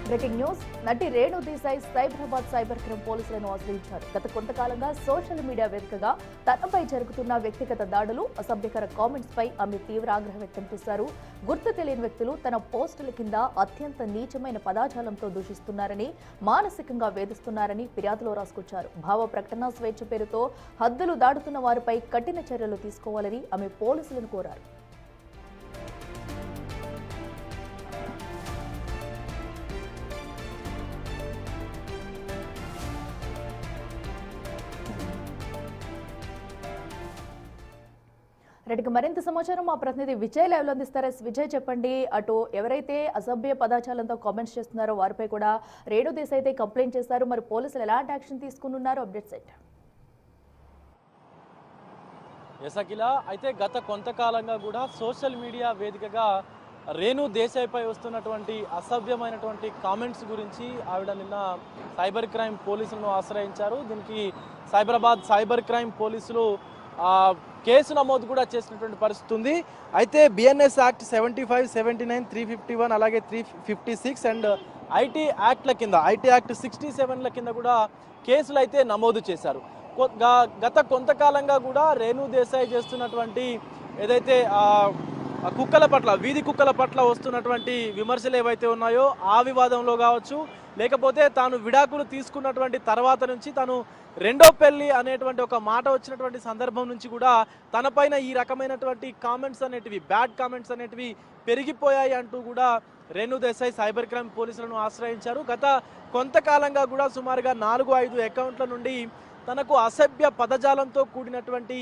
Breaking news. నటి Renu Desai Cyberabad cyber crime పోలీసులను ఆశ్రయించారు. గత కొంతకాలంగా సోషల్ మీడియా వేదికగా తనపై జరుగుతున్న వ్యక్తిగత దాడులు, అసభ్యకర కామెంట్స్ పై ఆమె తీవ్ర ఆగ్రహం వ్యక్తం చేశారు. గుర్తు తెలియని వ్యక్తులు తన పోస్టుల కింద అత్యంత నీచమైన పదాజాలంతో దూషిస్తున్నారని, మానసికంగా వేధిస్తున్నారని ఫిర్యాదులో రాసుకొచ్చారు. భావ ప్రకటన స్వేచ్ఛ పేరుతో హద్దులు దాటుతున్న వారిపై కఠిన చర్యలు తీసుకోవాలని ఆమె పోలీసులను కోరారు. రెడ్డికి మరింత సమాచారం మా ప్రతినిధి విజయ్ లైవ్ లో అందిస్తారు. విజయ్, చెప్పండి. అటు ఎవరైతే అసభ్య పదాచాలంతో కామెంట్స్ చేస్తున్నారో వారిపై కూడా రేణు దేశాయ్ అయితే కంప్లైంట్ చేశారు. మరి పోలీసులు ఎలాంటి యాక్షన్ తీసుకున్నారు? అప్డేట్స్ ఏంటి? యశకిల అయితే గత కొంతకాలంగా కూడా సోషల్ మీడియా వేదికగా రేణు దేశాయ్పై వస్తున్నటువంటి అసభ్యమైనటువంటి కామెంట్స్ గురించి ఆవిడ నిన్న సైబర్ క్రైమ్ పోలీసులను ఆశ్రయించారు. దీనికి సైబరాబాద్ సైబర్ క్రైమ్ పోలీసులు కేసు నమోదు కూడా చేసినటువంటి పరిస్థితి ఉంది. అయితే బిఎన్ఎస్ యాక్ట్ 75, 79, 351 అలాగే 356 అండ్ ఐటీ యాక్ట్ల కింద ఐటీ యాక్ట్ 67ల కింద కూడా కేసులు అయితే నమోదు చేశారు. గత కొంతకాలంగా కూడా రేణు దేశాయ్ చేస్తున్నటువంటి ఏదైతే కుక్కల పట్ల, వీధి కుక్కల పట్ల వస్తున్నటువంటి విమర్శలు ఏవైతే ఉన్నాయో ఆ వివాదంలో కావచ్చు, లేకపోతే తాను విడాకులు తీసుకున్నటువంటి తర్వాత నుంచి తాను రెండో పెళ్లి అనేటువంటి ఒక మాట వచ్చినటువంటి సందర్భం నుంచి కూడా తనపైన ఈ రకమైనటువంటి కామెంట్స్ అనేటివి, బ్యాడ్ కామెంట్స్ అనేటివి పెరిగిపోయాయి అంటూ కూడా రేణు దేశాయ్ సైబర్ క్రైమ్ పోలీసులను ఆశ్రయించారు. గత కొంతకాలంగా కూడా సుమారుగా 4-5 అకౌంట్ల నుండి తనకు అసభ్య పదజాలంతో కూడినటువంటి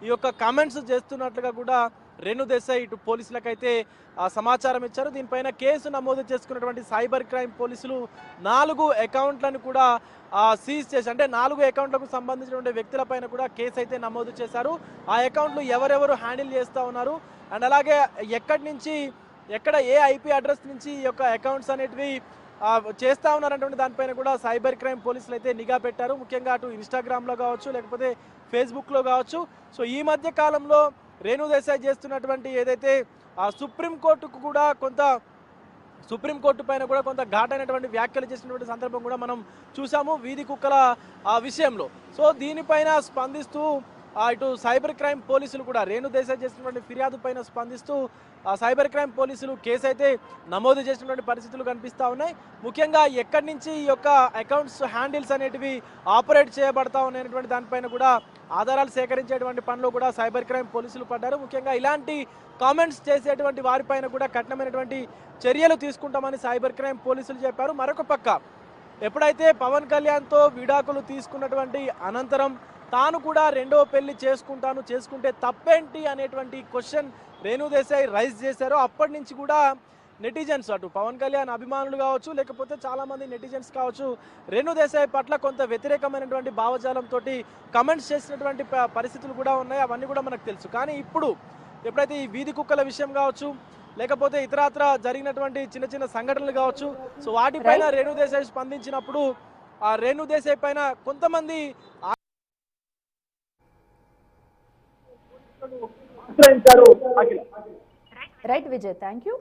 ఈ యొక్క కామెంట్స్ చేస్తున్నట్లుగా కూడా రేణు దేశాయ్ ఇటు పోలీసులకైతే సమాచారం ఇచ్చారు. దీనిపైన కేసు నమోదు చేసుకున్నటువంటి సైబర్ క్రైమ్ పోలీసులు 4 అకౌంట్లను కూడా సీజ్ చేసి, అంటే 4 అకౌంట్లకు సంబంధించినటువంటి వ్యక్తులపైన కూడా కేసు అయితే నమోదు చేశారు. ఆ అకౌంట్లు ఎవరెవరు హ్యాండిల్ చేస్తూ ఉన్నారు అండ్ అలాగే ఎక్కడి నుంచి ఎక్కడ ఏ ఐపీ అడ్రస్ నుంచి ఈ యొక్క అకౌంట్స్ అనేటివి చేస్తూ ఉన్నారన్నటువంటి దానిపైన కూడా సైబర్ క్రైమ్ పోలీసులు అయితే నిఘా పెట్టారు. ముఖ్యంగా అటు ఇన్స్టాగ్రామ్లో కావచ్చు, లేకపోతే ఫేస్బుక్లో కావచ్చు. సో ఈ మధ్య కాలంలో రేణు దేశాయ్ చేస్తున్నటువంటి ఏదైతే సుప్రీంకోర్టుకు కూడా సుప్రీంకోర్టు పైన కూడా కొంత ఘాటైనటువంటి వ్యాఖ్యలు చేసినటువంటి సందర్భం కూడా మనం చూసాము వీధి కుక్కల విషయంలో. సో దీనిపైన స్పందిస్తూ ఇటు సైబర్ క్రైమ్ పోలీసులు కూడా రేణు దేశాయ్ చేసినటువంటి ఫిర్యాదు పైన స్పందిస్తూ సైబర్ క్రైమ్ పోలీసులు కేసు అయితే నమోదు చేసినటువంటి పరిస్థితులు కనిపిస్తూ ఉన్నాయి. ముఖ్యంగా ఎక్కడి నుంచి ఈ యొక్క అకౌంట్స్ హ్యాండిల్స్ అనేటివి ఆపరేట్ చేయబడతా ఉన్నాయనేటువంటి దానిపైన కూడా ఆధారాలు సేకరించేటువంటి పనిలో కూడా సైబర్ క్రైమ్ పోలీసులు పడ్డారు. ముఖ్యంగా ఇలాంటి కామెంట్స్ చేసేటువంటి వారిపైన కూడా కఠినమైనటువంటి చర్యలు తీసుకుంటామని సైబర్ క్రైమ్ పోలీసులు చెప్పారు. మరొక పక్క ఎప్పుడైతే పవన్ కళ్యాణ్తో విడాకులు తీసుకున్నటువంటి అనంతరం తాను కూడా రెండో పెళ్లి చేసుకుంటే తప్పేంటి అనేటువంటి క్వశ్చన్ రేణు దేశాయ్ రైజ్ చేశారో అప్పటి నుంచి కూడా నెటిజన్స్, అటు పవన్ కళ్యాణ్ అభిమానులు కావచ్చు, లేకపోతే చాలామంది నెటిజన్స్ కావచ్చు, రేణు దేశాయ్ పట్ల కొంత వ్యతిరేకమైనటువంటి భావజాలంతో కమెంట్స్ చేసినటువంటి పరిస్థితులు కూడా ఉన్నాయి. అవన్నీ కూడా మనకు తెలుసు. కానీ ఇప్పుడు ఎప్పుడైతే ఈ వీధి కుక్కల విషయం కావచ్చు, లేకపోతే ఇతరత్ర జరిగినటువంటి చిన్న చిన్న సంఘటనలు కావచ్చు, సో వాటిపైన రేణు దేశాయ్ స్పందించినప్పుడు ఆ రేణు దేశాయ్ పైన కొంతమంది రైట్ విజయ్, థ్యాంక్ యూ.